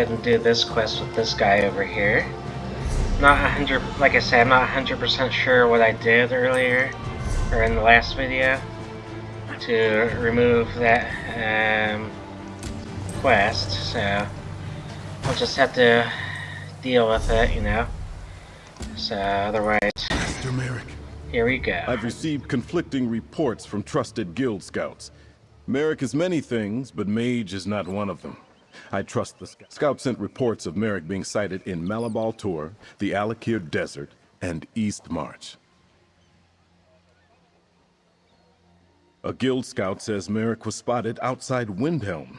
ahead and do this quest with this guy over here. Not 100, like I said, I'm not 100% sure what I did earlier, or in the last video, to remove that quest, so I'll just have to deal with it, you know. So otherwise, Master Merrick, here we go. I've received conflicting reports from trusted guild scouts. Merrick is many things, but mage is not one of them. I trust the scout sent reports of Merrick being sighted in Malabal Tor, the Alakir Desert, and East March. A guild scout says Merrick was spotted outside Windhelm,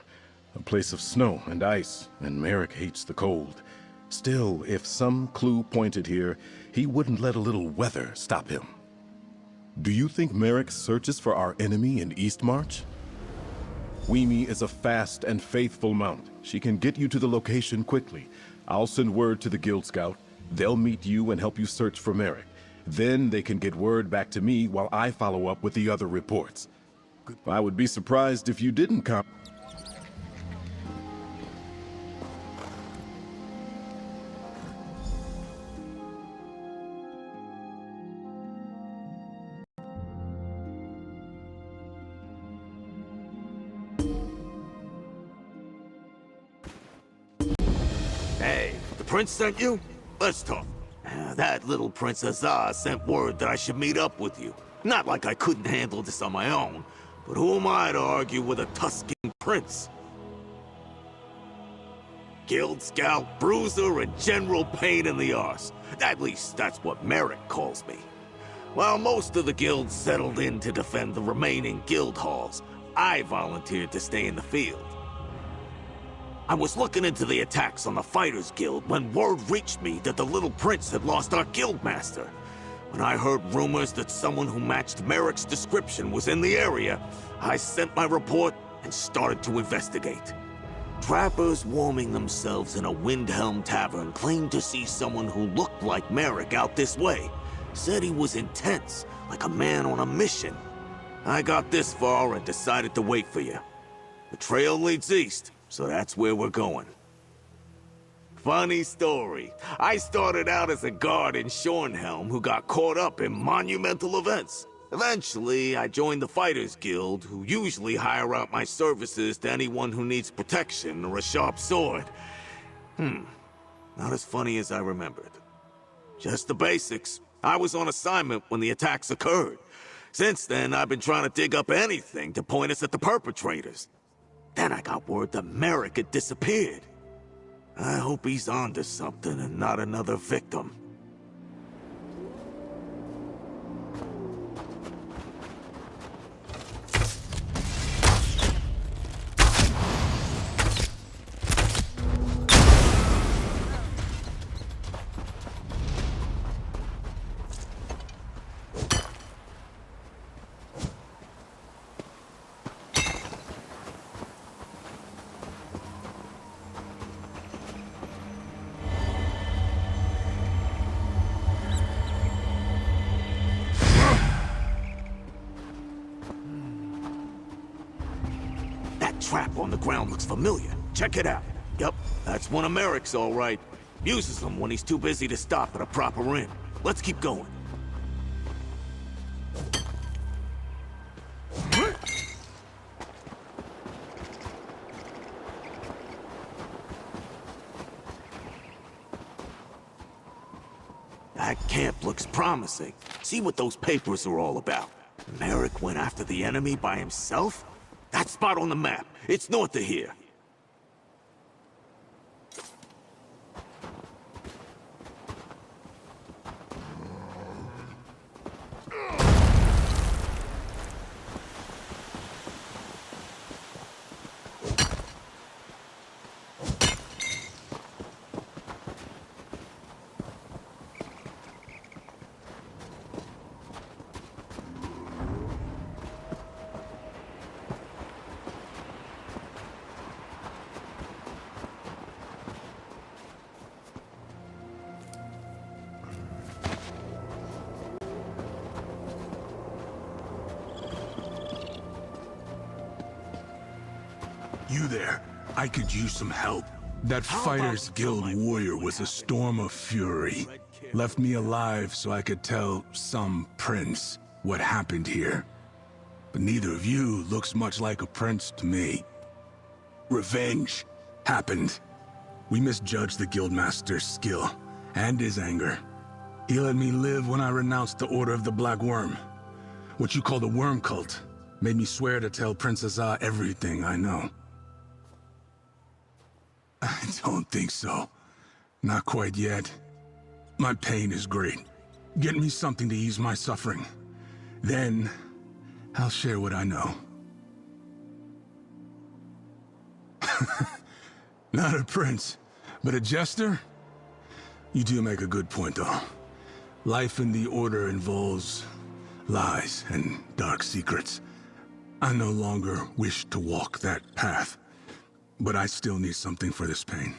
a place of snow and ice, and Merrick hates the cold. Still, if some clue pointed here, he wouldn't let a little weather stop him. Do you think Merrick searches for our enemy in East March? Weemy is a fast and faithful mount. She can get you to the location quickly. I'll send word to the guild scout. They'll meet you and help you search for Merrick. Then they can get word back to me while I follow up with the other reports. I would be surprised if you didn't come. Hey, the prince sent you? Let's talk. That little Princess Azaz sent word that I should meet up with you. Not like I couldn't handle this on my own, but who am I to argue with a Tusken prince? Guild Scout, Bruiser, and General Pain in the arse. At least that's what Merrick calls me. While most of the guilds settled in to defend the remaining guild halls, I volunteered to stay in the field. I was looking into the attacks on the Fighters Guild when word reached me that the Little Prince had lost our guildmaster. When I heard rumors that someone who matched Merrick's description was in the area, I sent my report and started to investigate. Trappers warming themselves in a Windhelm tavern claimed to see someone who looked like Merrick out this way. Said he was intense, like a man on a mission. I got this far and decided to wait for you. The trail leads east, so that's where we're going. Funny story. I started out as a guard in Shornhelm who got caught up in monumental events. Eventually, I joined the Fighters Guild, who usually hire out my services to anyone who needs protection or a sharp sword. Not as funny as I remembered. Just the basics. I was on assignment when the attacks occurred. Since then, I've been trying to dig up anything to point us at the perpetrators. Then I got word that Merrick had disappeared. I hope he's onto something and not another victim. Trap on the ground looks familiar. Check it out. Yup, that's one of Merrick's, all right. Uses them when he's too busy to stop at a proper inn. Let's keep going. That camp looks promising. See what those papers are all about. Merrick went after the enemy by himself? That spot on the map. It's north of here. You there? I could use some help. That Fighters Guild warrior was a storm of fury. Left me alive so I could tell some prince what happened here. But neither of you looks much like a prince to me. Revenge happened. We misjudged the Guildmaster's skill and his anger. He let me live when I renounced the Order of the Black Worm. What you call the Worm Cult made me swear to tell Princess Ah everything I know. I don't think so. Not quite yet. My pain is great. Get me something to ease my suffering. Then, I'll share what I know. Not a prince, but a jester? You do make a good point, though. Life in the Order involves lies and dark secrets. I no longer wish to walk that path, but I still need something for this pain.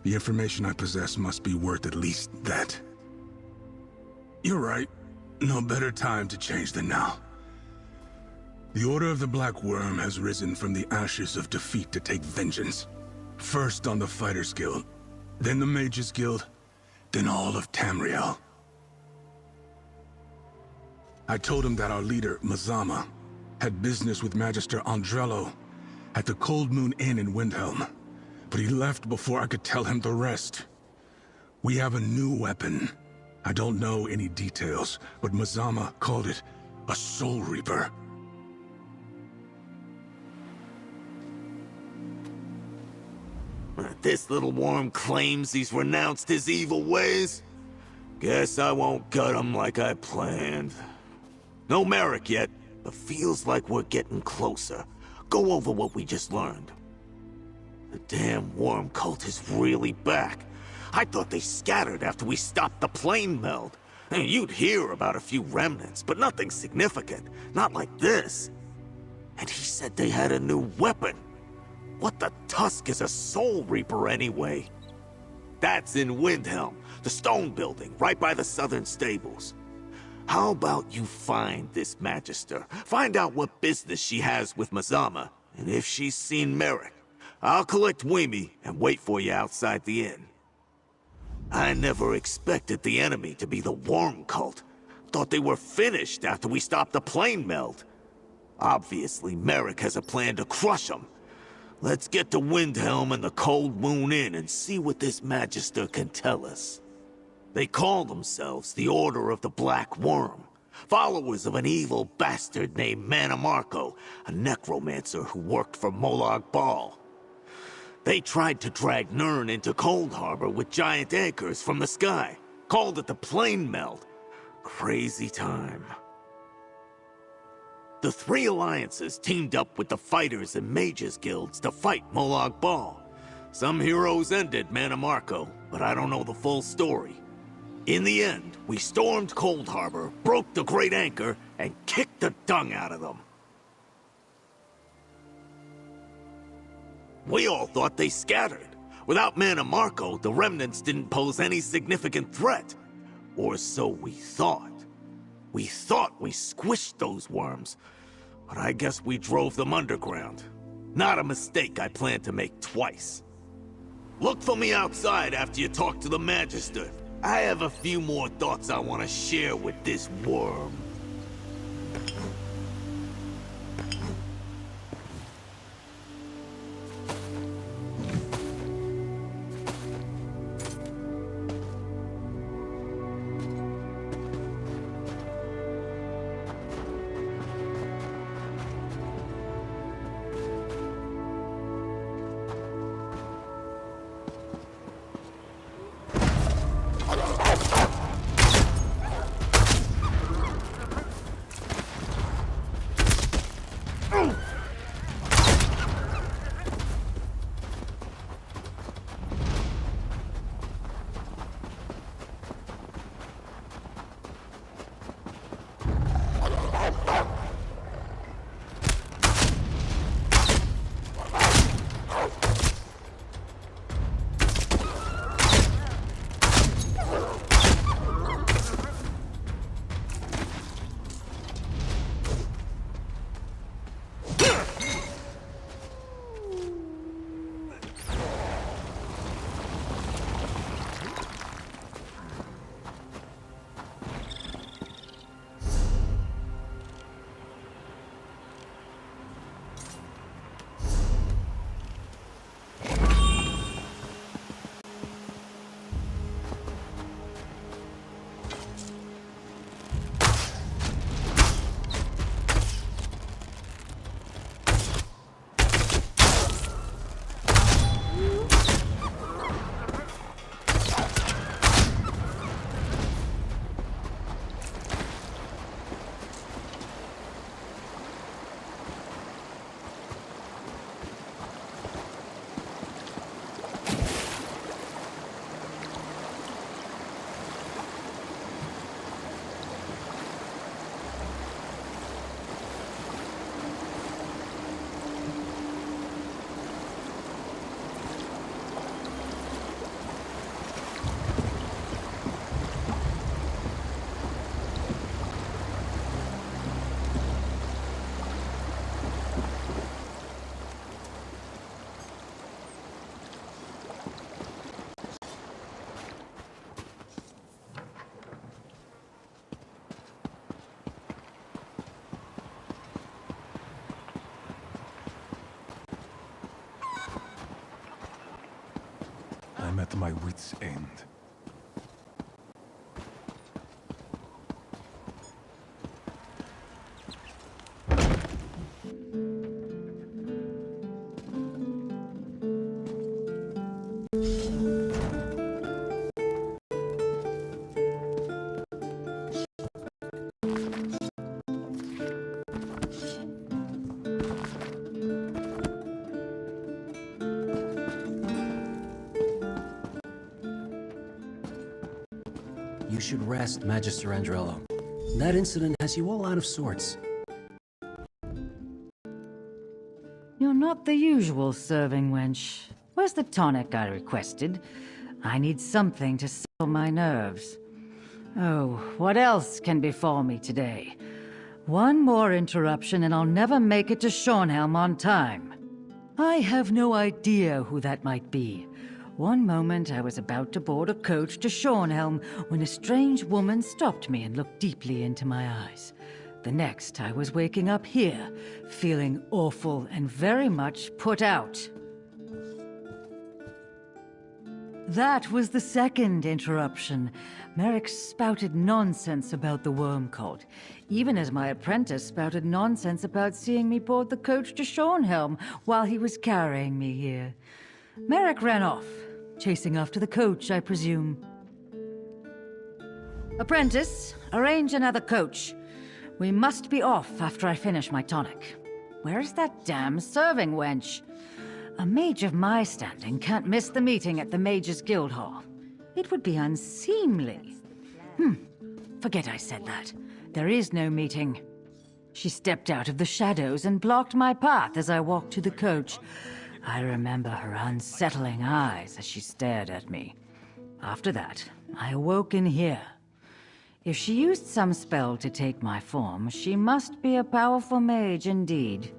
The information I possess must be worth at least that. You're right. No better time to change than now. The Order of the Black Worm has risen from the ashes of defeat to take vengeance. First on the Fighters Guild, then the Mages Guild, then all of Tamriel. I told him that our leader, Mazama, had business with Magister Andrello at the Cold Moon Inn in Windhelm, but he left before I could tell him the rest. We have a new weapon. I don't know any details, but Mazama called it a Soul Reaper. This little worm claims he's renounced his evil ways. Guess I won't gut him like I planned. No Merrick yet, but feels like we're getting closer. Go over what we just learned. The damn worm cult is really back. I thought they scattered after we stopped the plane meld. And you'd hear about a few remnants, but nothing significant. Not like this. And he said they had a new weapon. What the tusk is a Soul Reaper anyway? That's in Windhelm, the stone building, right by the southern stables. How about you find this Magister? Find out what business she has with Mazama, and if she's seen Merrick. I'll collect Wimi and wait for you outside the inn. I never expected the enemy to be the Worm Cult. Thought they were finished after we stopped the plane meld. Obviously, Merrick has a plan to crush them. Let's get to Windhelm and the Cold Moon Inn and see what this Magister can tell us. They call themselves the Order of the Black Worm, followers of an evil bastard named Mannimarco, a necromancer who worked for Molag Bal. They tried to drag Nirn into Cold Harbor with giant anchors from the sky, called it the Plane Meld. Crazy time. The three alliances teamed up with the Fighters and Mages Guilds to fight Molag Bal. Some heroes ended Mannimarco, but I don't know the full story. In the end, we stormed Cold Harbor, broke the Great Anchor, and kicked the dung out of them. We all thought they scattered. Without Mannimarco, the remnants didn't pose any significant threat. Or so we thought. We thought we squished those worms, but I guess we drove them underground. Not a mistake I plan to make twice. Look for me outside after you talk to the Magister. I have a few more thoughts I want to share with this worm. to my wits' end. You should rest, Magister Andrello. That incident has you all out of sorts. You're not the usual serving wench. Where's the tonic I requested? I need something to settle my nerves. Oh, what else can befall me today? One more interruption and I'll never make it to Shornhelm on time. I have no idea who that might be. One moment I was about to board a coach to Shornhelm when a strange woman stopped me and looked deeply into my eyes. The next I was waking up here, feeling awful and very much put out. That was the second interruption. Merrick spouted nonsense about the worm cult, even as my apprentice spouted nonsense about seeing me board the coach to Shornhelm while he was carrying me here. Merrick ran off, chasing after the coach, I presume. Apprentice, arrange another coach. We must be off after I finish my tonic. Where's that damn serving wench? A mage of my standing can't miss the meeting at the Mages Guild Hall. It would be unseemly. Forget I said that. There is no meeting. She stepped out of the shadows and blocked my path as I walked to the coach. I remember her unsettling eyes as she stared at me. After that, I awoke in here. If she used some spell to take my form, she must be a powerful mage indeed.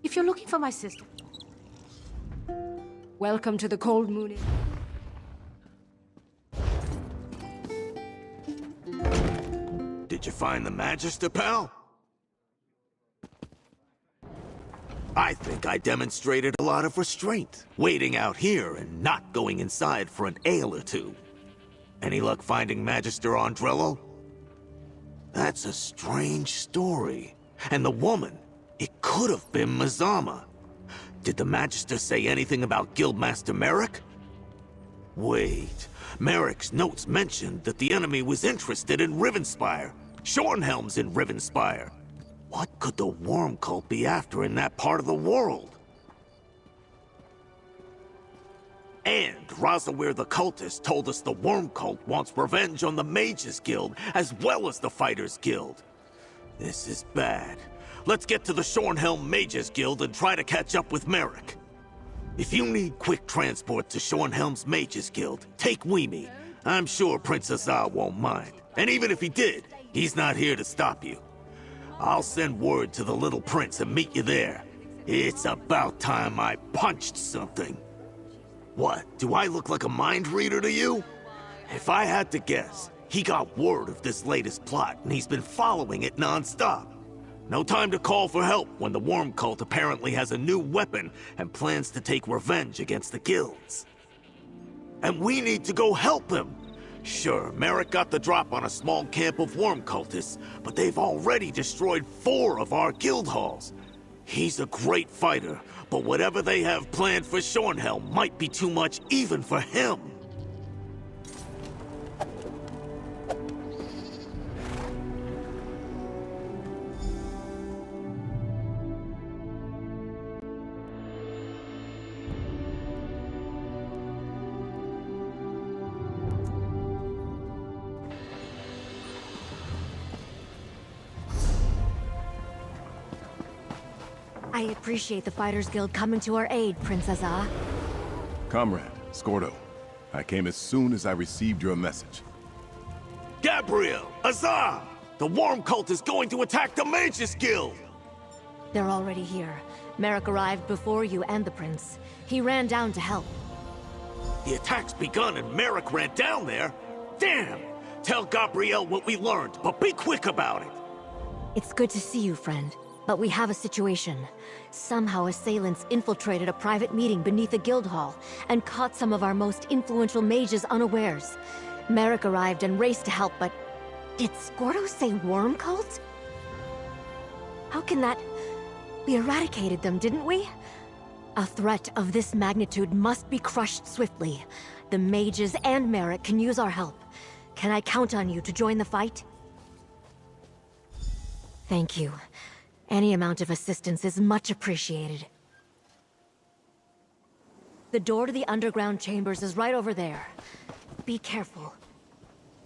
If you're looking for my sister, welcome to the Cold Moon Inn. Did you find the Magister, pal? I think I demonstrated a lot of restraint, waiting out here and not going inside for an ale or two. Any luck finding Magister Andrello? That's a strange story. And the woman, it could have been Mazama. Did the Magister say anything about Guildmaster Merrick? Wait, Merrick's notes mentioned that the enemy was interested in Rivenspire. Shornhelm's in Rivenspire. What could the Worm Cult be after in that part of the world? And Razawir the Cultist told us the Worm Cult wants revenge on the Mages Guild as well as the Fighters Guild. This is bad. Let's get to the Shornhelm Mages Guild and try to catch up with Merrick. If you need quick transport to Shornhelm's Mages Guild, take Weemy. I'm sure Prince Azar won't mind. And even if he did, he's not here to stop you. I'll send word to the Little Prince and meet you there. It's about time I punched something. What, do I look like a mind reader to you? If I had to guess, he got word of this latest plot and he's been following it non-stop. No time to call for help when the Worm Cult apparently has a new weapon and plans to take revenge against the guilds. and we need to go help him. Sure, Merrick got the drop on a small camp of worm cultists, but they've already destroyed 4 of our guild halls. He's a great fighter, but whatever they have planned for Shornhelm might be too much even for him. I appreciate the Fighters Guild coming to our aid, Princess Ah. Comrade, Scordo, I came as soon as I received your message. Gabriel! Azar! The worm cult is going to attack the Mages Guild! They're already here. Merrick arrived before you and the prince. He ran down to help. The attack's begun and Merrick ran down there? Damn! Tell Gabriel what we learned, but be quick about it! It's good to see you, friend. But we have a situation. Somehow assailants infiltrated a private meeting beneath the guild hall and caught some of our most influential mages unawares. Merrick arrived and raced to help, but... Did Scordo say worm cult? How can that... We eradicated them, didn't we? A threat of this magnitude must be crushed swiftly. The mages and Merrick can use our help. Can I count on you to join the fight? Thank you. Any amount of assistance is much appreciated. The door to the underground chambers is right over there. Be careful.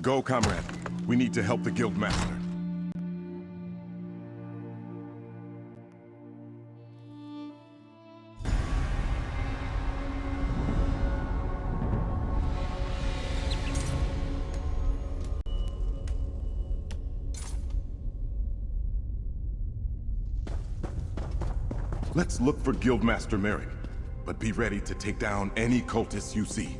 Go, comrade. We need to help the guild master. Let's look for Guildmaster Merrick, but be ready to take down any cultists you see.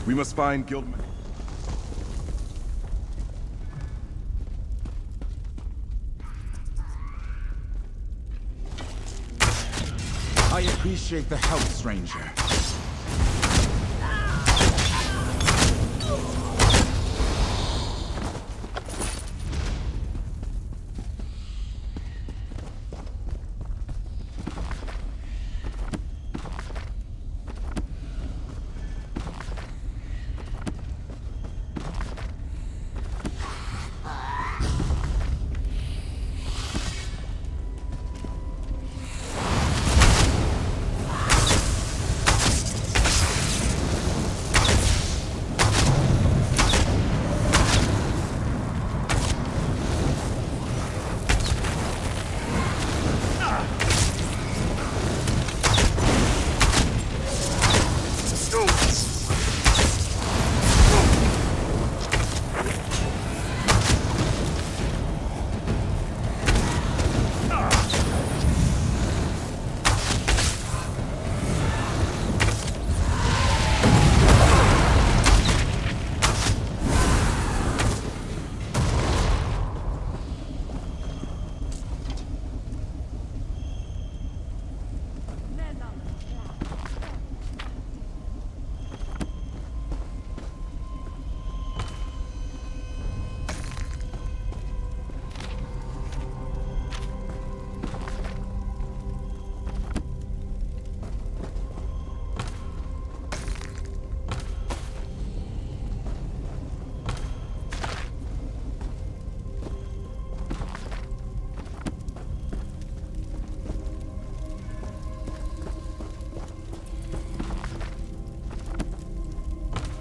We must find Guildmaster. I appreciate the help, stranger.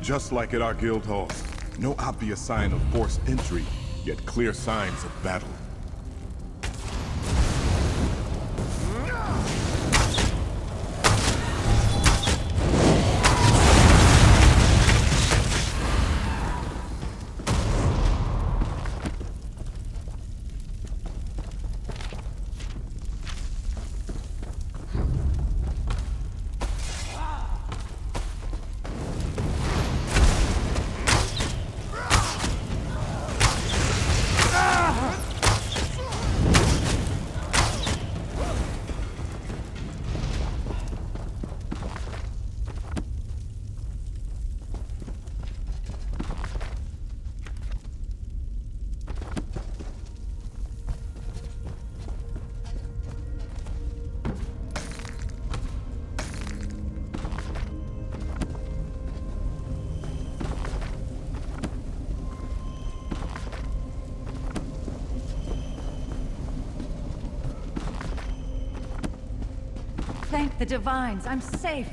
Just like at our guild halls, no obvious sign of forced entry, yet clear signs of battle. Thank the Divines, I'm safe.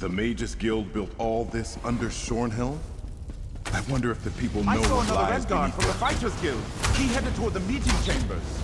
The Magus Guild built all this under Shornhelm? I wonder if the people know I saw what another lies Red Guard beneath from the them. Fighters Guild. He headed toward the meeting chambers.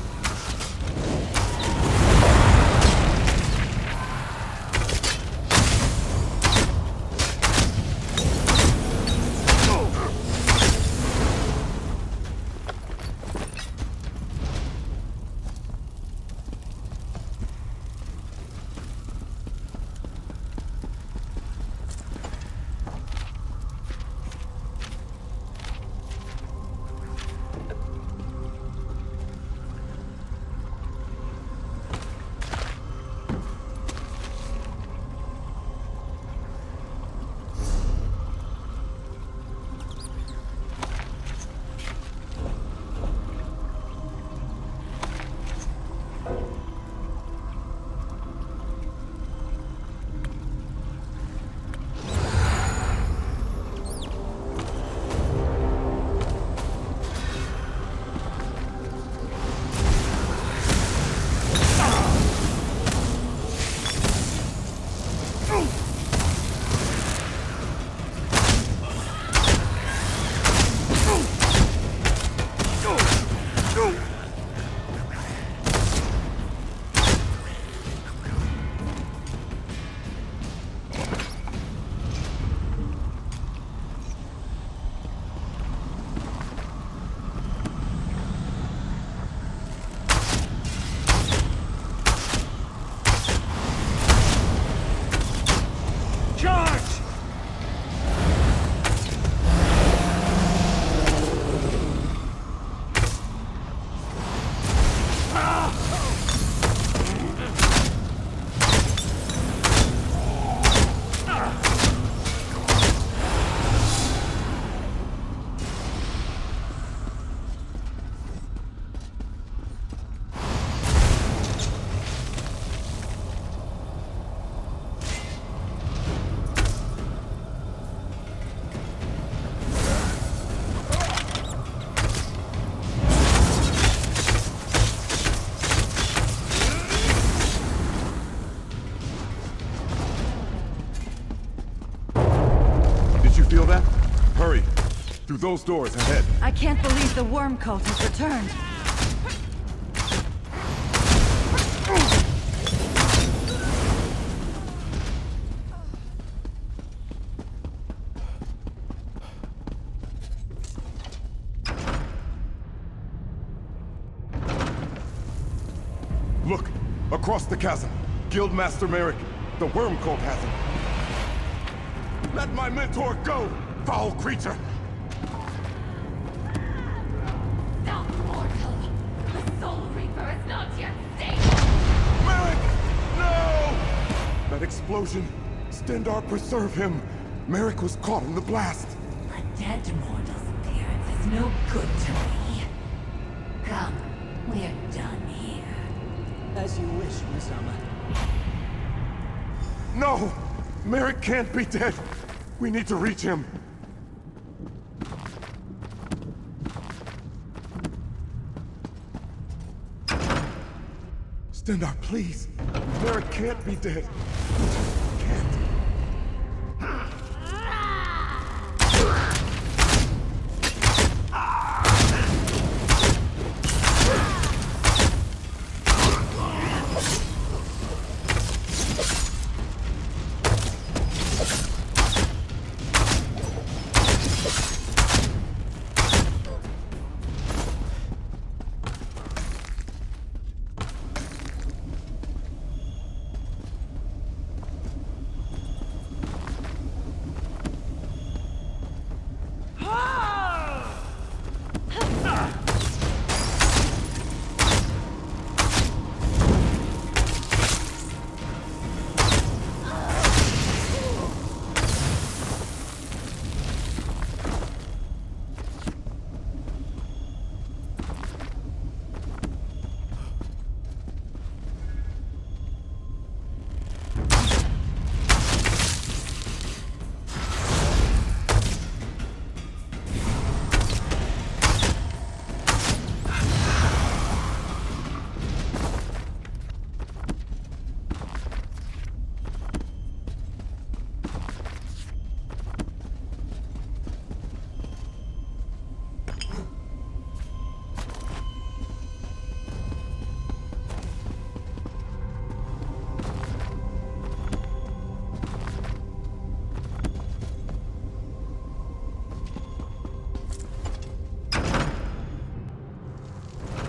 Feel that? Hurry! Through those doors ahead. I can't believe the worm cult has returned. Across the chasm. Guildmaster Merrick, the Worm Cult has him. Let my mentor go, foul creature! Stop, mortal! The Soul Reaper is not yet stable! Merrick! No! That explosion. Stendarr, preserve him. Merrick was caught in the blast. A dead mortal's appearance is no good to me. Come, we're done here. As you wish, Misama. No! Merrick can't be dead. We need to reach him. Stendarr, please. Merrick can't be dead. Can't.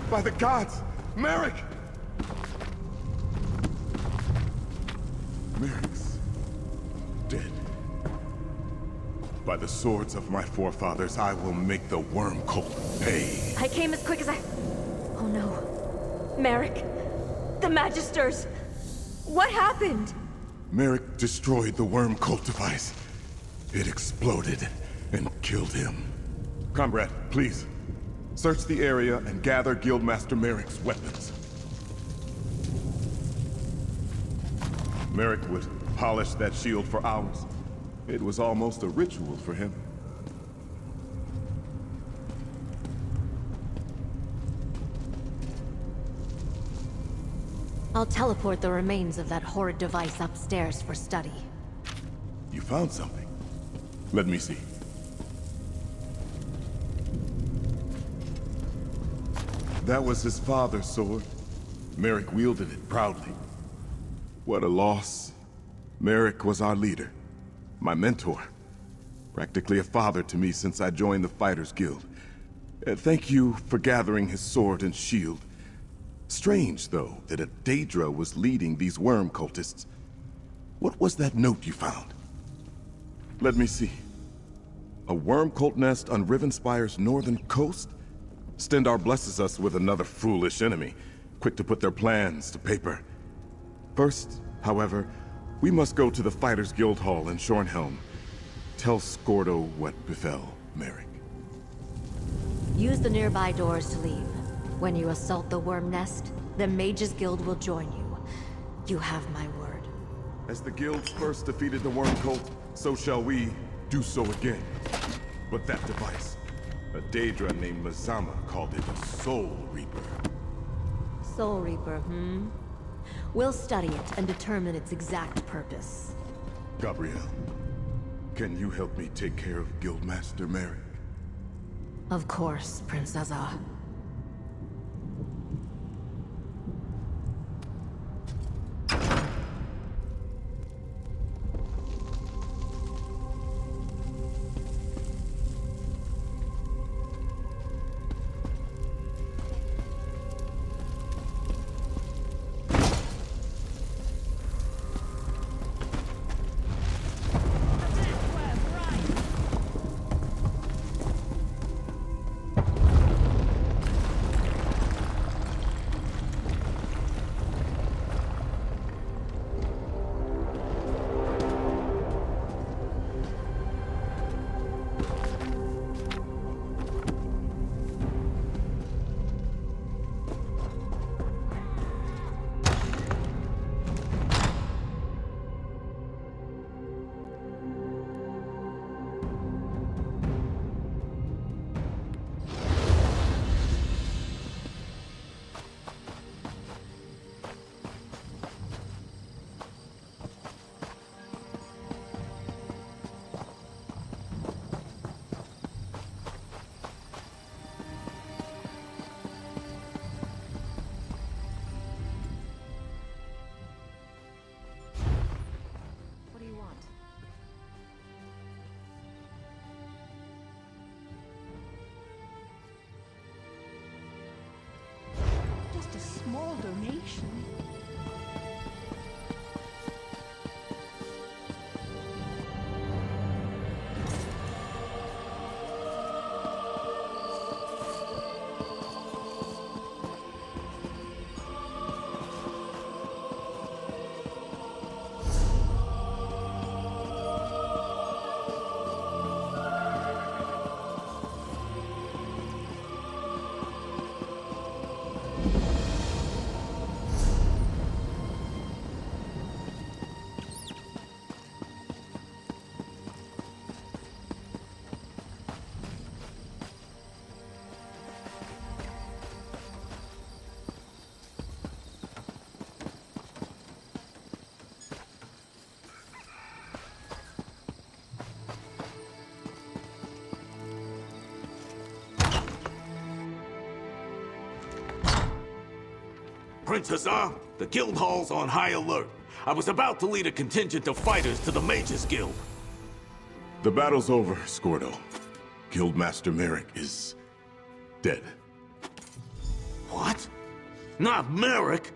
By the gods! Merrick! Merrick's dead. By the swords of my forefathers, I will make the Worm Cult pay. I came as quick as I... Oh no. Merrick. The Magisters. What happened? Merrick destroyed the Worm Cult device. It exploded and killed him. Comrade, please. Search the area and gather Guildmaster Merrick's weapons. Merrick would polish that shield for hours. It was almost a ritual for him. I'll teleport the remains of that horrid device upstairs for study. You found something. Let me see. That was his father's sword. Merrick wielded it proudly. What a loss. Merrick was our leader, my mentor. Practically a father to me since I joined the Fighters Guild. Thank you for gathering his sword and shield. Strange, though, that a Daedra was leading these worm cultists. What was that note you found? Let me see. A worm cult nest on Rivenspire's northern coast? Stendarr blesses us with another foolish enemy, quick to put their plans to paper. First, however, we must go to the Fighters Guild Hall in Shornhelm. Tell Skordo what befell Merrick. Use the nearby doors to leave. When you assault the worm nest, the Mages Guild will join you. You have my word. As the guilds first defeated the worm cult, so shall we do so again. But that device, a Daedra named Misama called it a Soul Reaper. Soul Reaper, hmm? We'll study it and determine its exact purpose. Gabrielle, can you help me take care of Guildmaster Merrick? Of course, Princessa. Prince Hussar. The Guildhall's on high alert. I was about to lead a contingent of fighters to the Mages Guild. The battle's over, Scordo. Guildmaster Merrick is dead. What? Not Merrick?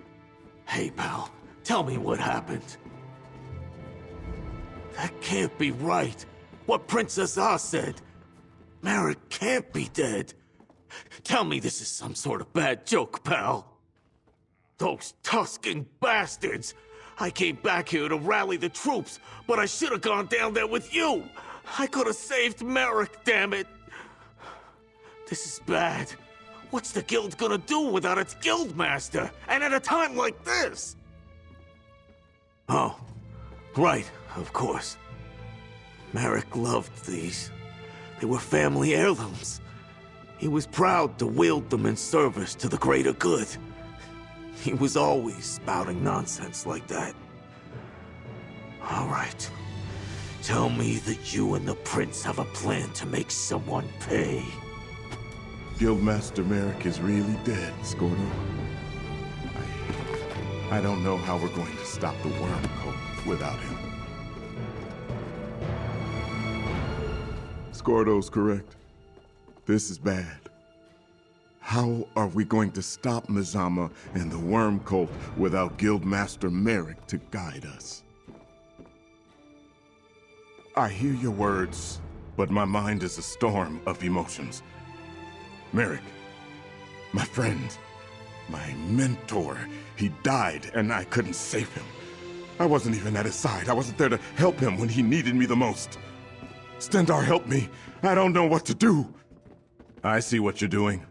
Hey, pal, tell me what happened. That can't be right. What Prince Hussar said. Merrick can't be dead. Tell me this is some sort of bad joke, pal. Those Tuscan bastards! I came back here to rally the troops, but I should have gone down there with you! I could have saved Merrick, damn it! This is bad. What's the guild gonna do without its guildmaster? And at a time like this? Oh, right, of course. Merrick loved these. They were family heirlooms. He was proud to wield them in service to the greater good. He was always spouting nonsense like that. All right. Tell me that you and the prince have a plan to make someone pay. Guildmaster Merrick is really dead, Scordo. I don't know how we're going to stop the Worm Cult without him. Scordo's correct. This is bad. How are we going to stop Mazama and the Worm Cult without Guildmaster Merrick to guide us? I hear your words, but my mind is a storm of emotions. Merrick, my friend, my mentor, he died and I couldn't save him. I wasn't even at his side. I wasn't there to help him when he needed me the most. Stendarr, help me. I don't know what to do. I see what you're doing.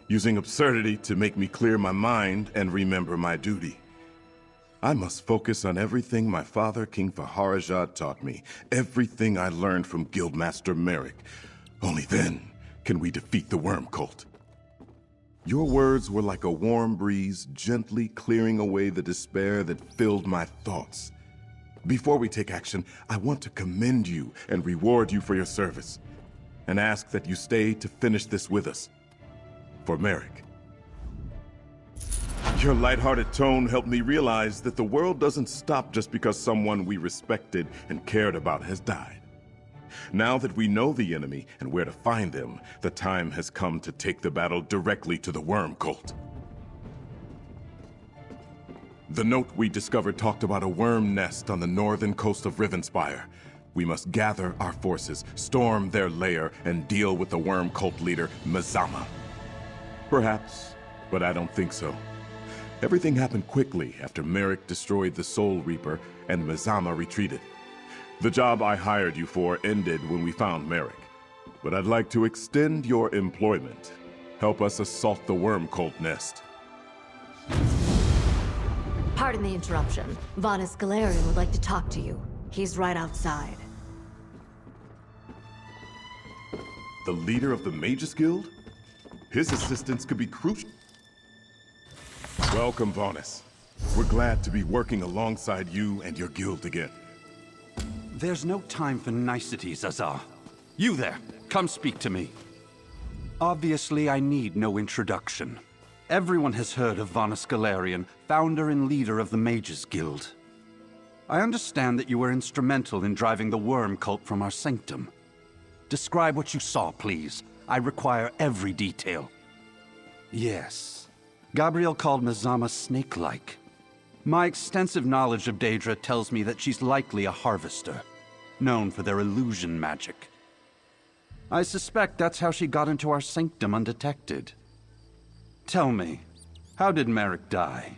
Using absurdity to make me clear my mind and remember my duty. I must focus on everything my father, King Faharajah, taught me. Everything I learned from Guildmaster Merrick. Only then can we defeat the Worm Cult. Your words were like a warm breeze, gently clearing away the despair that filled my thoughts. Before we take action, I want to commend you and reward you for your service, and ask that you stay to finish this with us. For Merrick. Your lighthearted tone helped me realize that the world doesn't stop just because someone we respected and cared about has died. Now that we know the enemy and where to find them, the time has come to take the battle directly to the Worm Cult. The note we discovered talked about a worm nest on the northern coast of Rivenspire. We must gather our forces, storm their lair, and deal with the Worm Cult leader, Mazama. Perhaps, but I don't think so. Everything happened quickly after Merrick destroyed the Soul Reaper and Mazama retreated. The job I hired you for ended when we found Merrick. But I'd like to extend your employment. Help us assault the Worm Cult nest. Pardon the interruption. Vanis Galarian would like to talk to you. He's right outside. The leader of the Mages Guild? His assistance could be crucial. Welcome, Vanis. We're glad to be working alongside you and your guild again. There's no time for niceties, Azar. You there, come speak to me. Obviously, I need no introduction. Everyone has heard of Vanis Galarian, founder and leader of the Mages Guild. I understand that you were instrumental in driving the Worm Cult from our sanctum. Describe what you saw, please. I require every detail. Yes. Gabriel called Mazama snake-like. My extensive knowledge of Daedra tells me that she's likely a harvester, known for their illusion magic. I suspect that's how she got into our sanctum undetected. Tell me, how did Merrick die?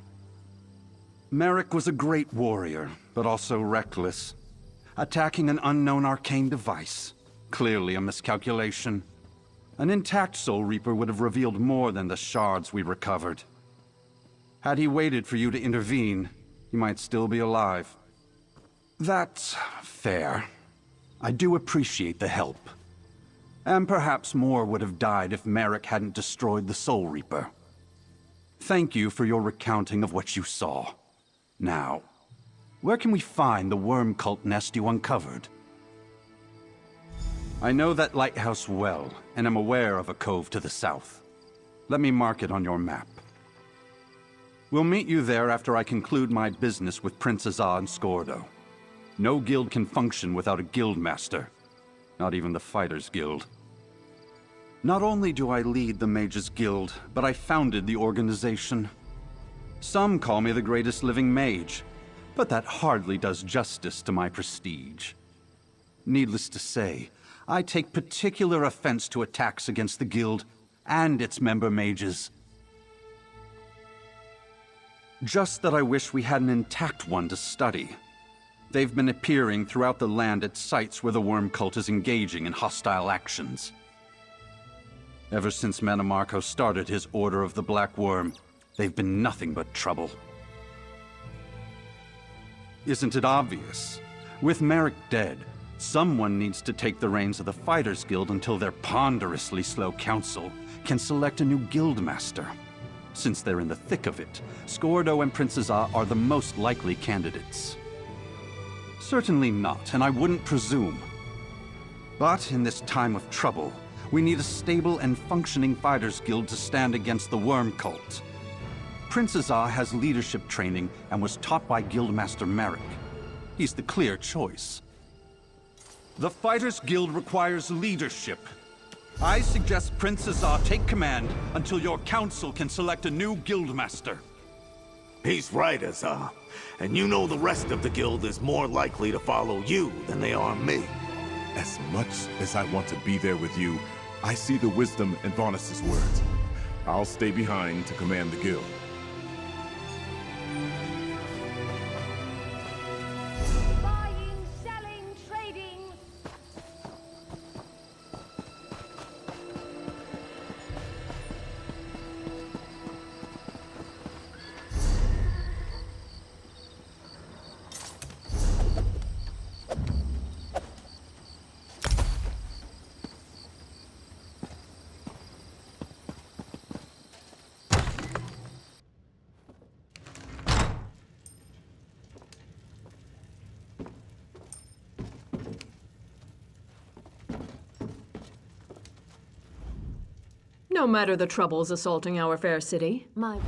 Merrick was a great warrior, but also reckless. Attacking an unknown arcane device. Clearly a miscalculation. An intact Soul Reaper would have revealed more than the shards we recovered. Had he waited for you to intervene, he might still be alive. That's fair. I do appreciate the help. And perhaps more would have died if Merrick hadn't destroyed the Soul Reaper. Thank you for your recounting of what you saw. Now, where can we find the Worm Cult nest you uncovered? I know that lighthouse well, and am aware of a cove to the south. Let me mark it on your map. We'll meet you there after I conclude my business with Prince Azar and Skordo. No guild can function without a guild master. Not even the Fighters Guild. Not only do I lead the Mages Guild, but I founded the organization. Some call me the greatest living mage, but that hardly does justice to my prestige. Needless to say, I take particular offense to attacks against the guild and its member mages. Just that I wish we had an intact one to study. They've been appearing throughout the land at sites where the Worm Cult is engaging in hostile actions. Ever since Mannimarco started his Order of the Black Worm, they've been nothing but trouble. Isn't it obvious? With Merrick dead, someone needs to take the reins of the Fighters Guild until their ponderously slow council can select a new guildmaster. Since they're in the thick of it, Skordo and Prince Azar are the most likely candidates. Certainly not, and I wouldn't presume. But in this time of trouble, we need a stable and functioning Fighters Guild to stand against the Worm Cult. Prince Azar has leadership training and was taught by Guildmaster Merrick. He's the clear choice. The Fighters Guild requires leadership. I suggest Prince Azar take command until your council can select a new guildmaster. He's right, Azar. And you know the rest of the guild is more likely to follow you than they are me. As much as I want to be there with you, I see the wisdom in Varnus' words. I'll stay behind to command the guild. Buying, selling, trading. No matter the troubles assaulting our fair city, My...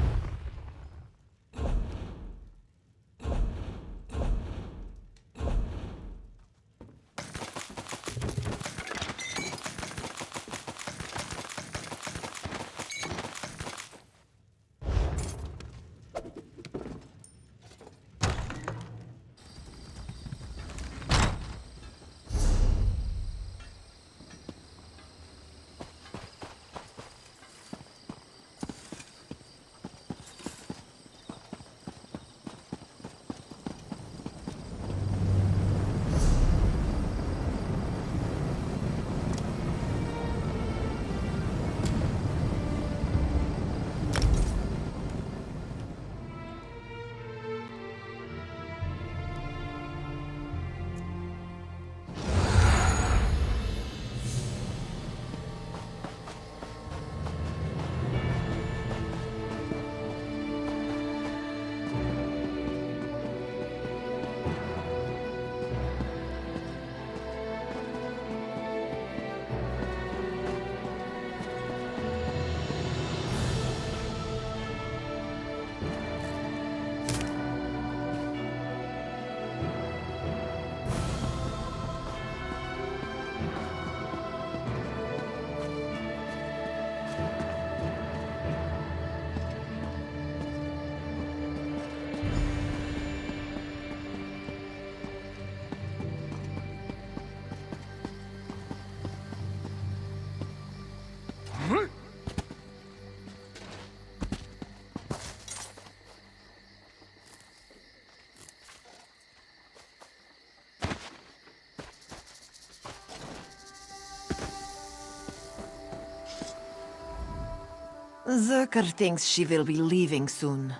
Zerker thinks she will be leaving soon.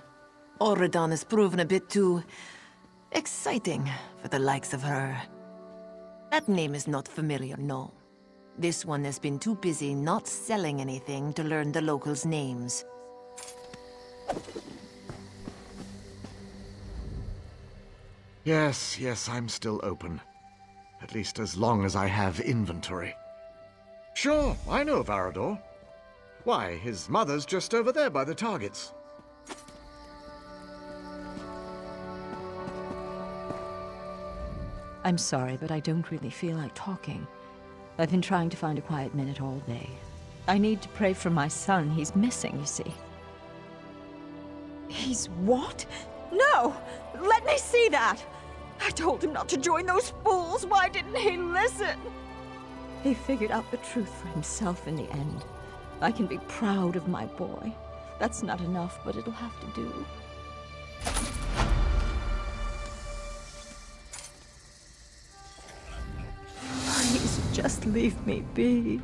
Auradon has proven a bit too... exciting for the likes of her. That name is not familiar, no. This one has been too busy not selling anything to learn the locals' names. Yes, I'm still open. At least as long as I have inventory. Sure, I know Varador. Why, his mother's just over there by the targets. I'm sorry, but I don't really feel like talking. I've been trying to find a quiet minute all day. I need to pray for my son. He's missing, you see. He's what? No! Let me see that! I told him not to join those fools. Why didn't he listen? He figured out the truth for himself in the end. I can be proud of my boy. That's not enough, but it'll have to do. Please, just leave me be.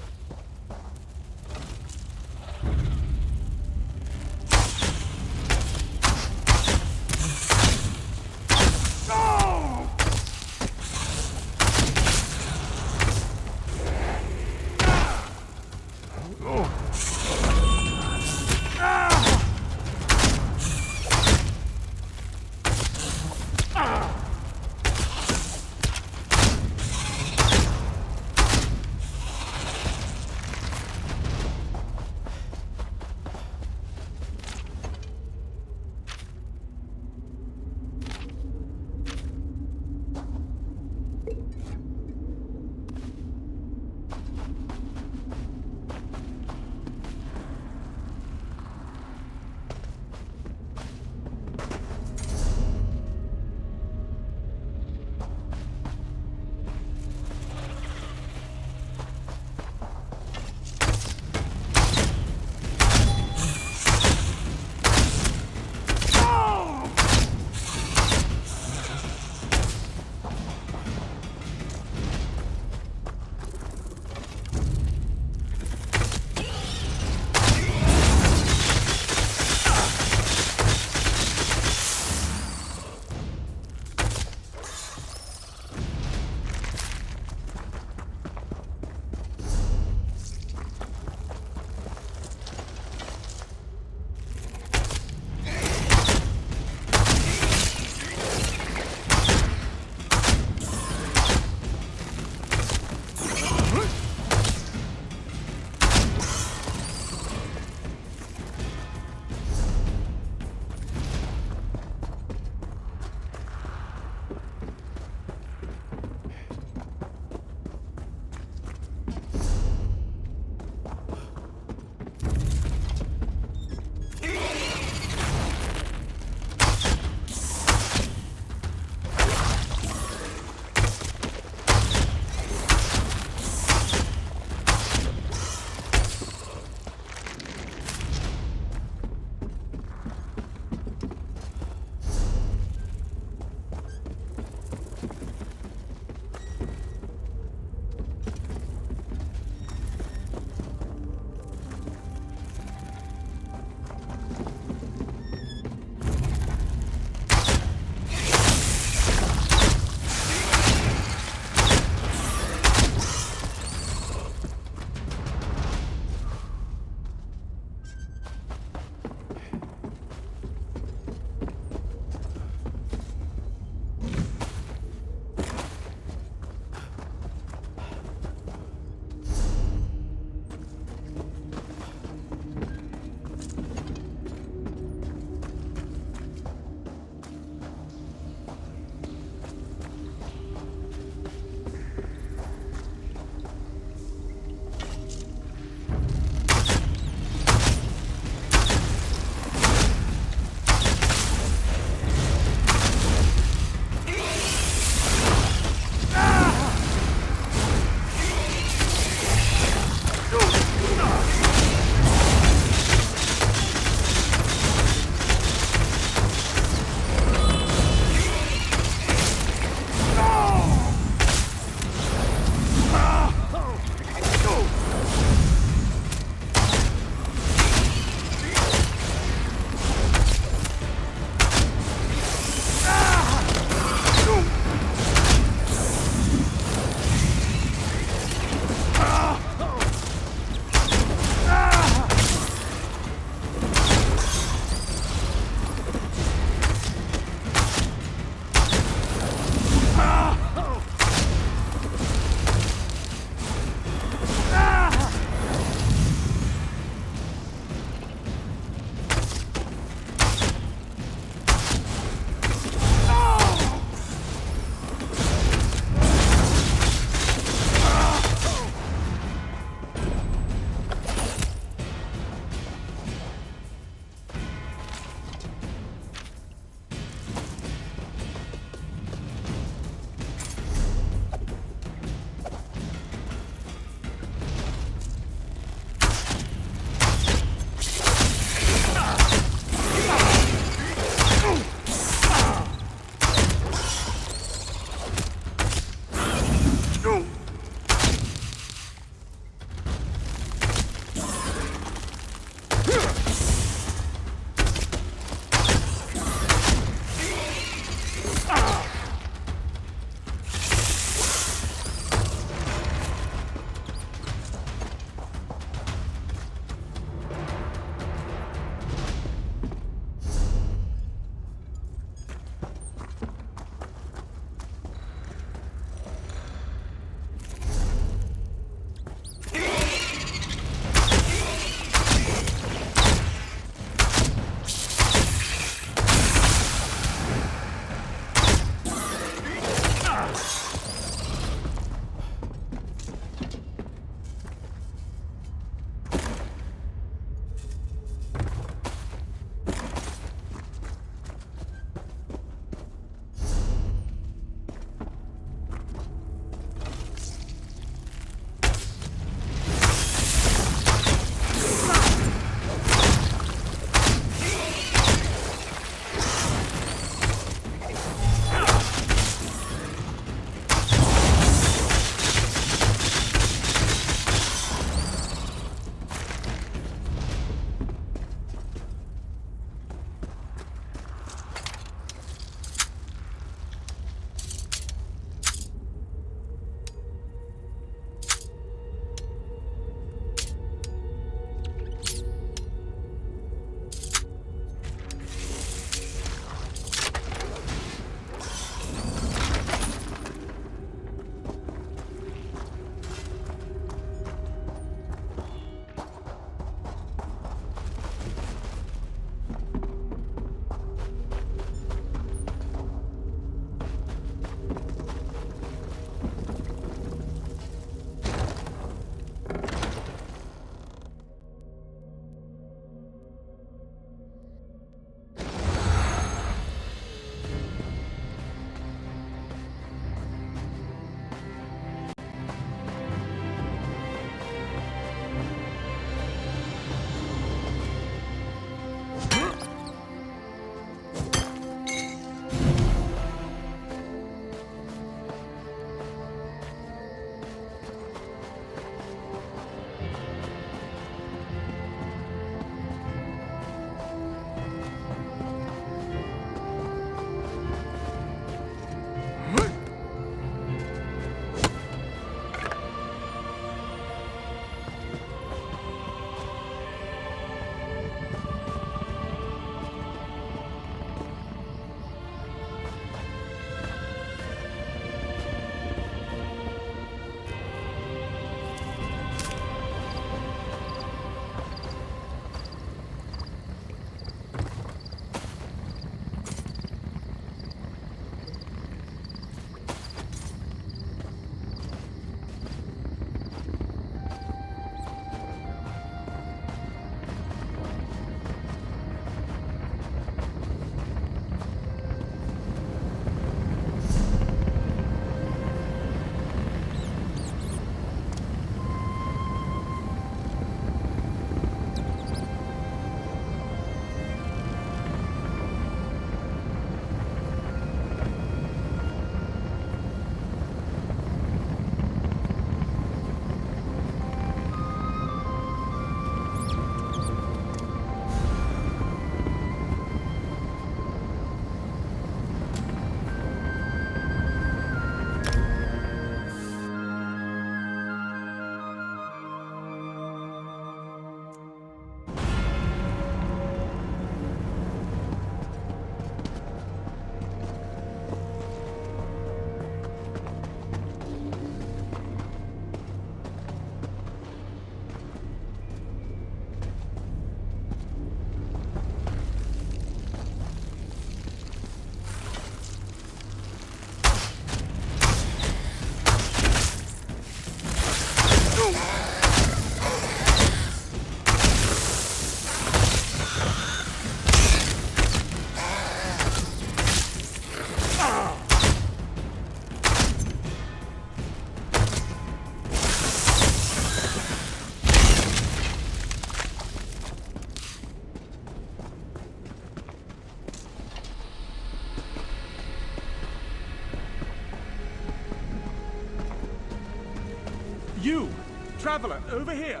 Traveler, over here!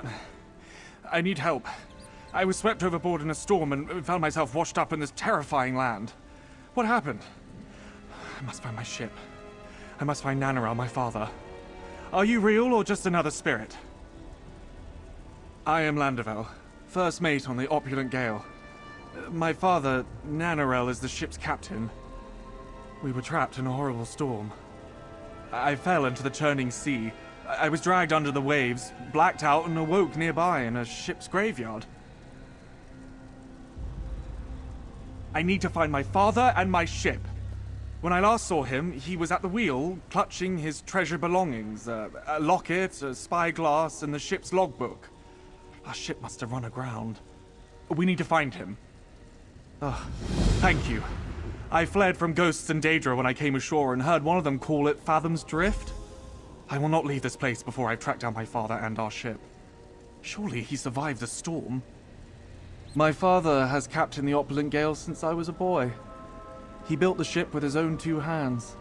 I need help. I was swept overboard in a storm and found myself washed up in this terrifying land. What happened? I must find my ship. I must find Nanarel, my father. Are you real or just another spirit? I am Landervel, first mate on the Opulent Gale. My father, Nanarel, is the ship's captain. We were trapped in a horrible storm. I fell into the churning sea. I was dragged under the waves, blacked out, and awoke nearby in a ship's graveyard. I need to find my father and my ship. When I last saw him, he was at the wheel, clutching his treasured belongings, a locket, a spyglass, and the ship's logbook. Our ship must have run aground. We need to find him. Oh, thank you. I fled from ghosts in Daedra when I came ashore and heard one of them call it Fathom's Drift. I will not leave this place before I've tracked down my father and our ship. Surely he survived the storm. My father has captained the Opulent Gale since I was a boy. He built the ship with his own 2 hands.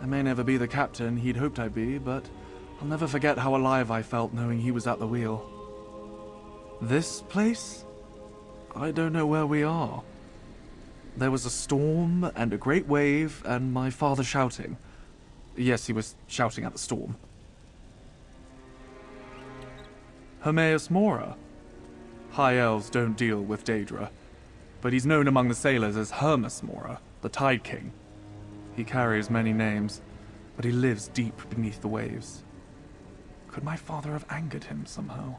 I may never be the captain he'd hoped I'd be, but I'll never forget how alive I felt knowing he was at the wheel. This place? I don't know where we are. There was a storm and a great wave and my father shouting. Yes, he was shouting at the storm. Hermaeus Mora. High elves don't deal with Daedra, but he's known among the sailors as Hermas Mora, the Tide King. He carries many names, but he lives deep beneath the waves. Could my father have angered him somehow?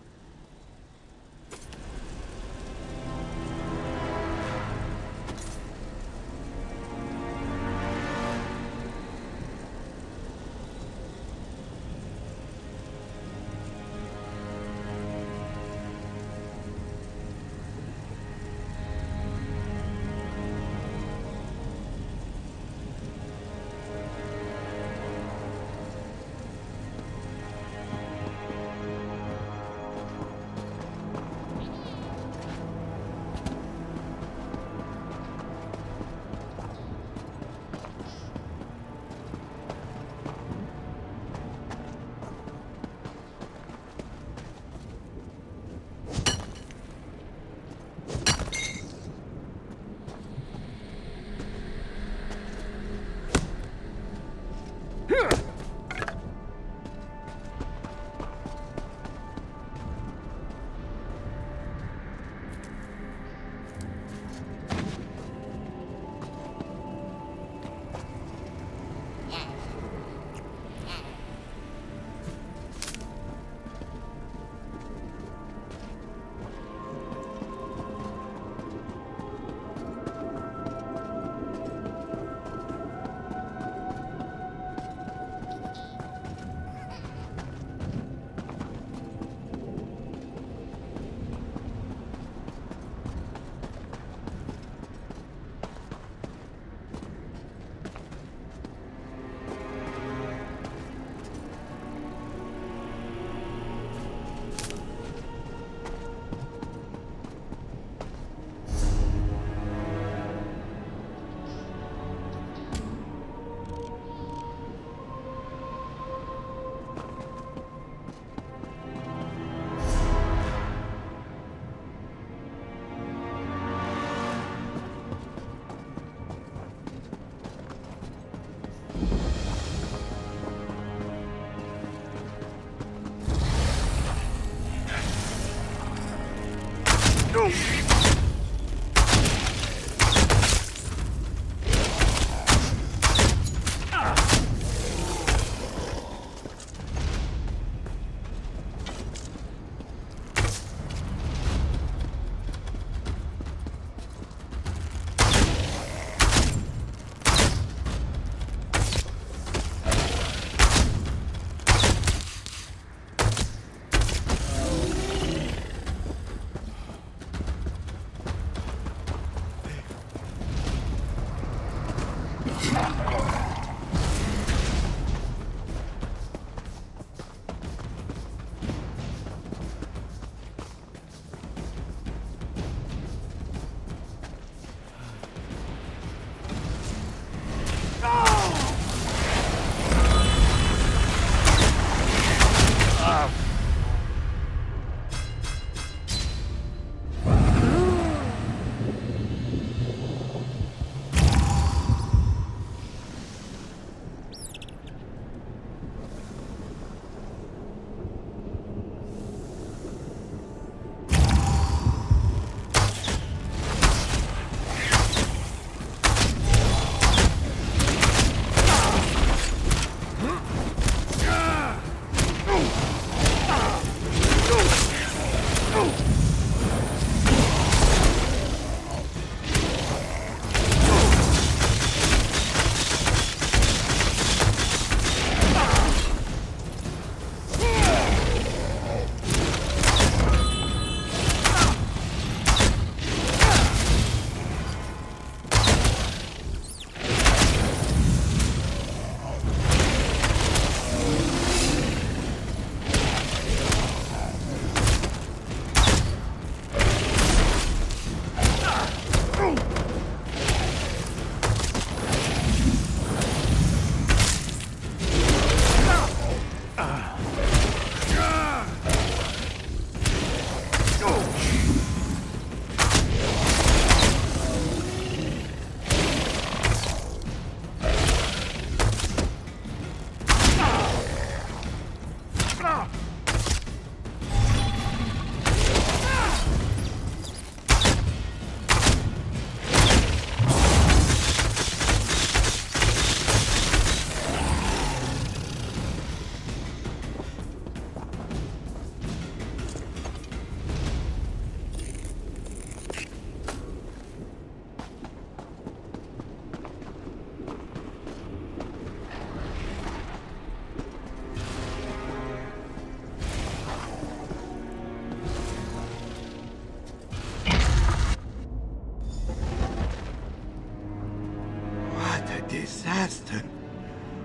Master,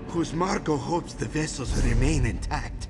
whose Margot hopes the vessels remain intact.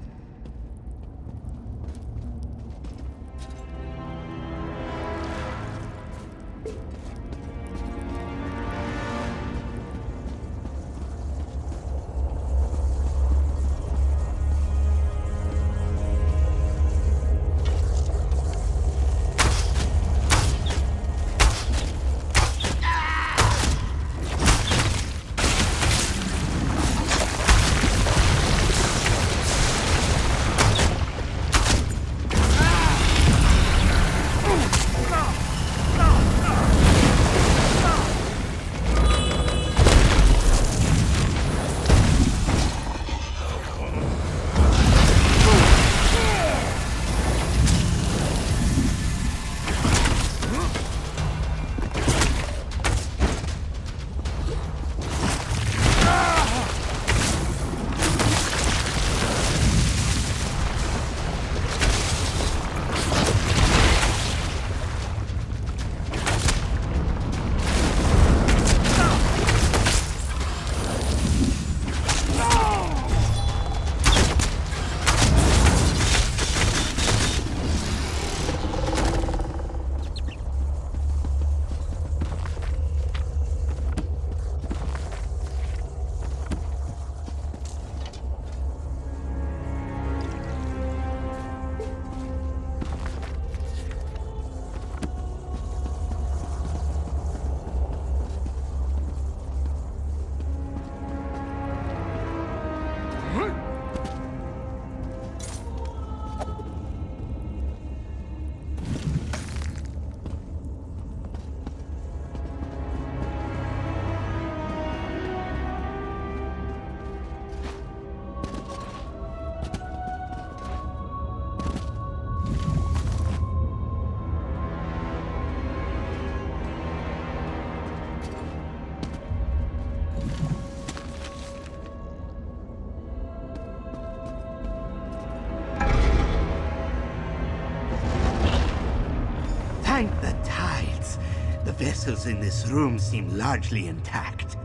Thank the tides. The vessels in this room seem largely intact.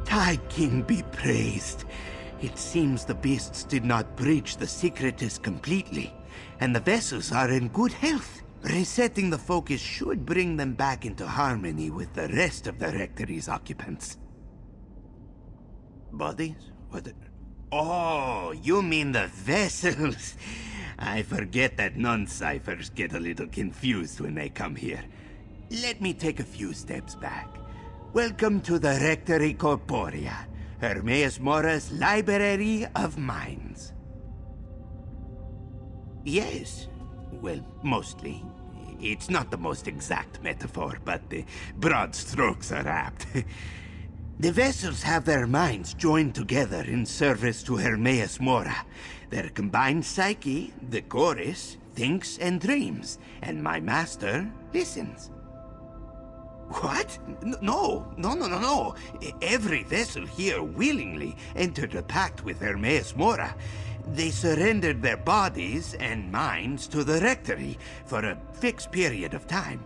Tide King be praised. It seems the beasts did not breach the secretus completely, and the vessels are in good health. Resetting the focus should bring them back into harmony with the rest of the Rectory's occupants. Bodies? What? Oh, you mean the vessels. I forget that non-ciphers get a little confused when they come here. Let me take a few steps back. Welcome to the Rectory Corporea, Hermaeus Mora's Library of Minds. Yes, well, mostly. It's not the most exact metaphor, but the broad strokes are apt. The vessels have their minds joined together in service to Hermaeus Mora. Their combined psyche, the chorus, thinks and dreams, and my master listens. What? No. Every vessel here willingly entered a pact with Hermaeus Mora. They surrendered their bodies and minds to the Rectory for a fixed period of time.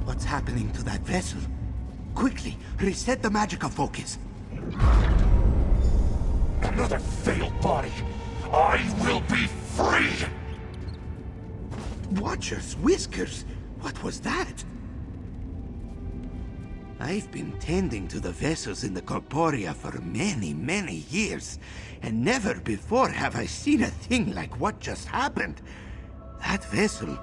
What's happening to that vessel? Quickly, reset the magica focus. Another failed body. I will be free! Watchers, Whiskers, what was that? I've been tending to the vessels in the Corporea for many, many years, and never before have I seen a thing like what just happened. That vessel,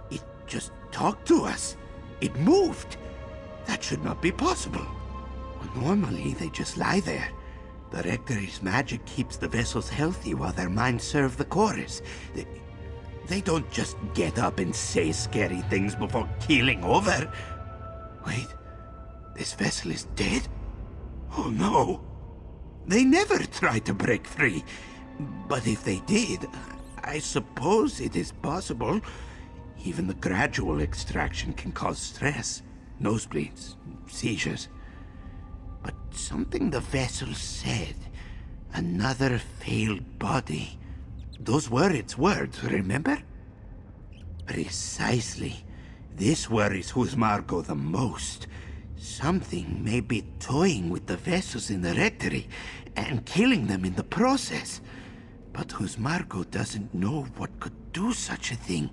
it just talked to us. It moved. That should not be possible. Normally, they just lie there. The Rectory's magic keeps the vessels healthy while their minds serve the chorus. They don't just get up and say scary things before keeling over. Wait, this vessel is dead? Oh no! They never tried to break free. But if they did, I suppose it is possible. Even the gradual extraction can cause stress. nosebleeds, seizures. But something the vessel said, another failed body. Those were its words, remember? Precisely. This worries Margot the most. Something may be toying with the vessels in the rectory and killing them in the process. But Margot doesn't know what could do such a thing.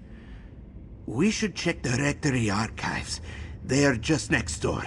We should check the rectory archives. They are just next door.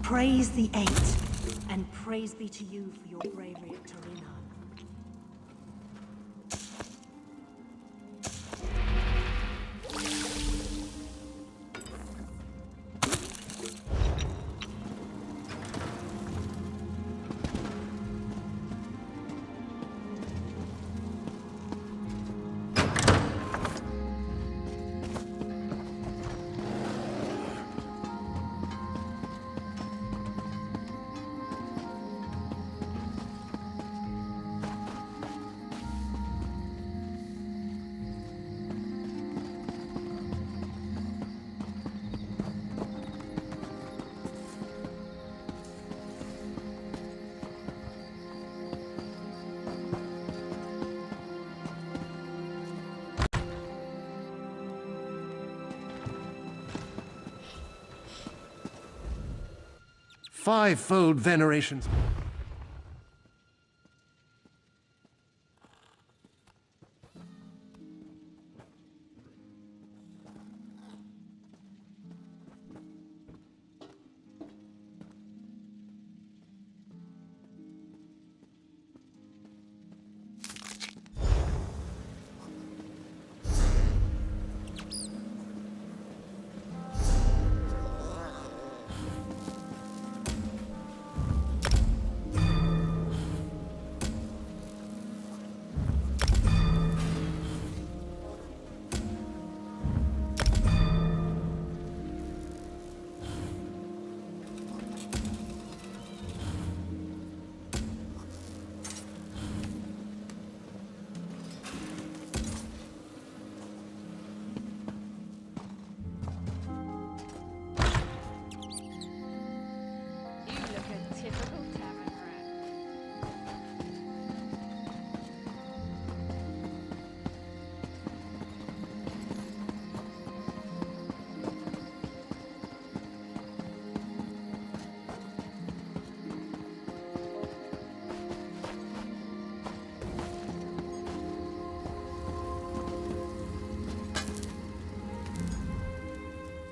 Praise the Eight, and praise be to you for your bravery at Torina. Fivefold veneration.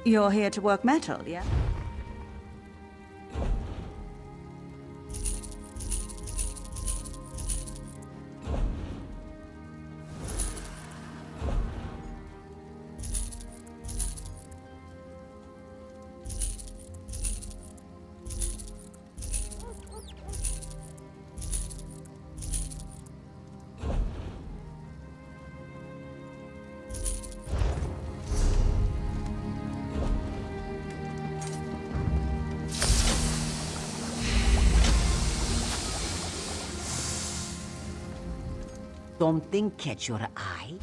You're here to work metal, yeah? Something catch your eye?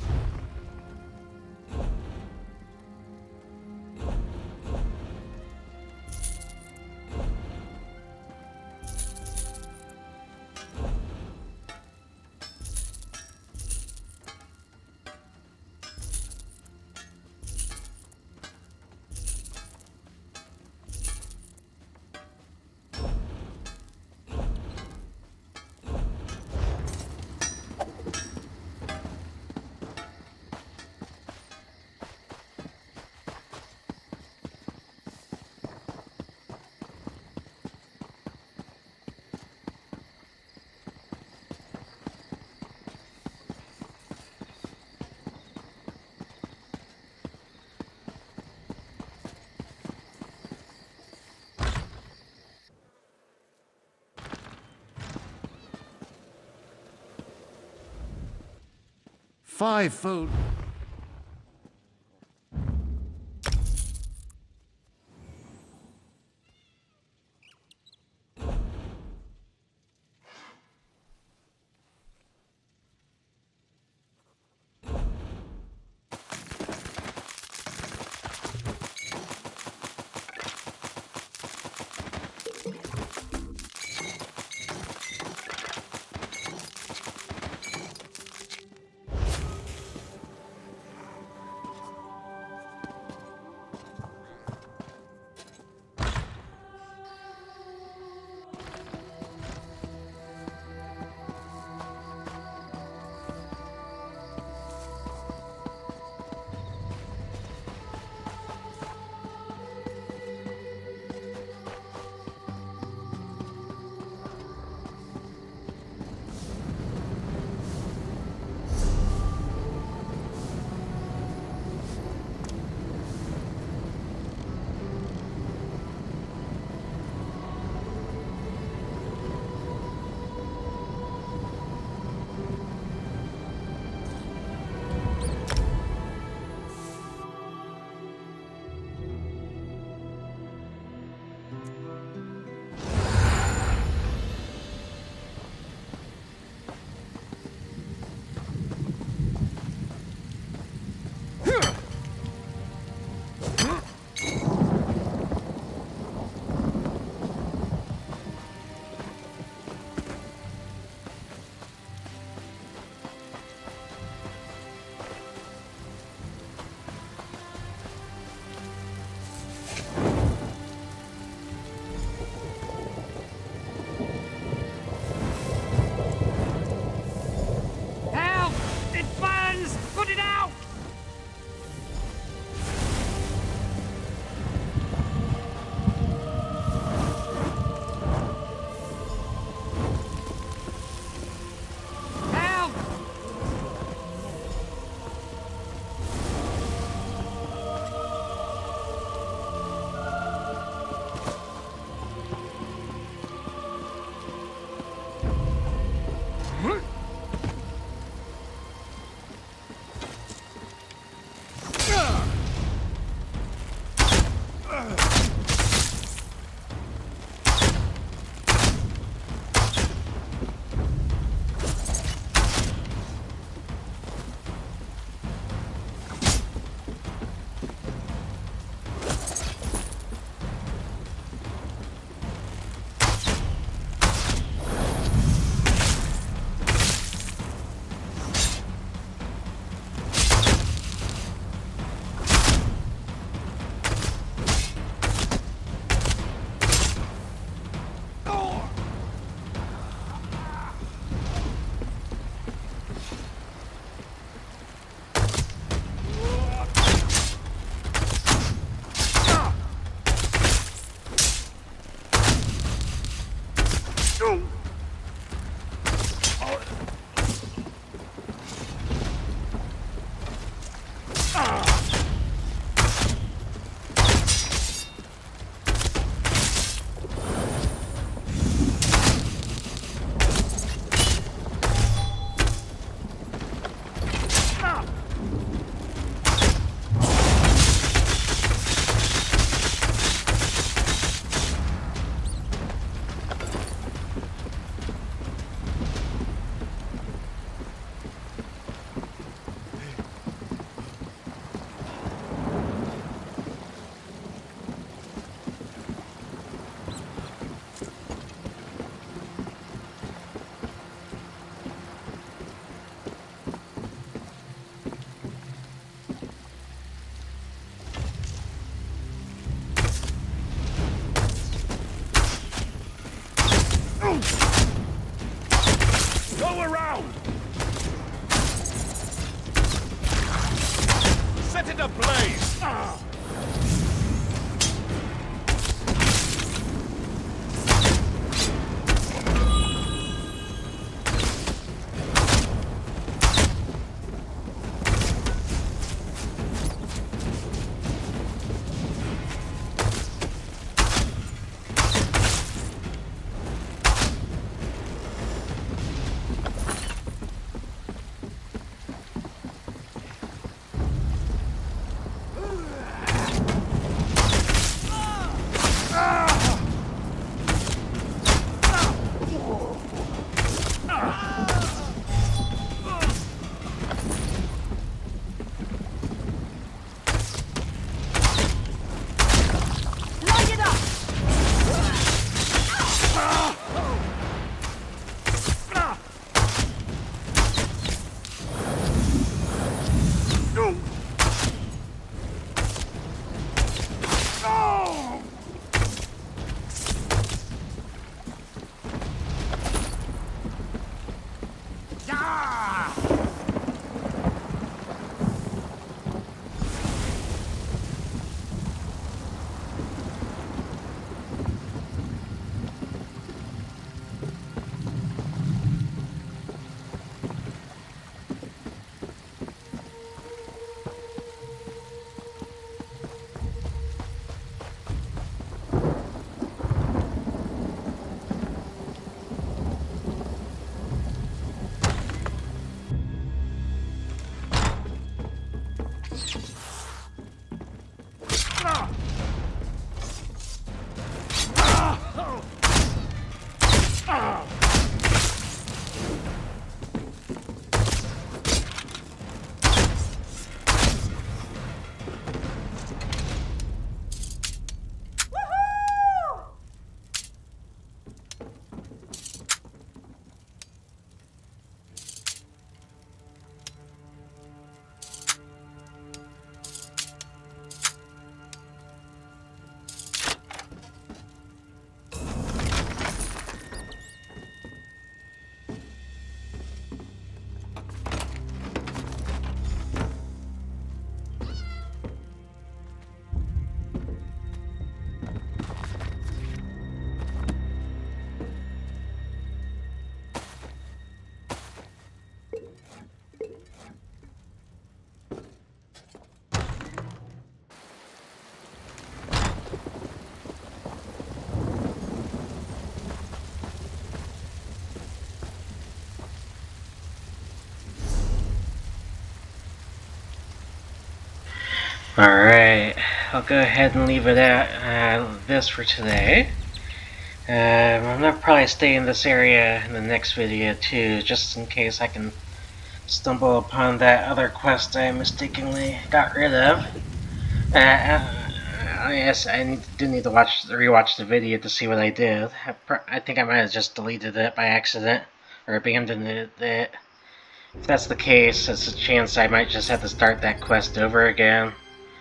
Fivefold. Go around! Set it ablaze! Alright, I'll go ahead and leave it at this for today. I'm gonna probably stay in this area in the next video too, just in case I can stumble upon that other quest I mistakenly got rid of. I guess I do need to rewatch the video to see what I did. I think I might have just deleted it by accident, or abandoned it. If that's the case, there's a chance I might just have to start that quest over again.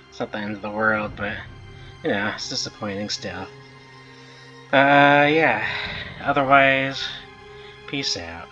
It's not the end of the world, but, you know, it's disappointing still. Yeah, otherwise, peace out.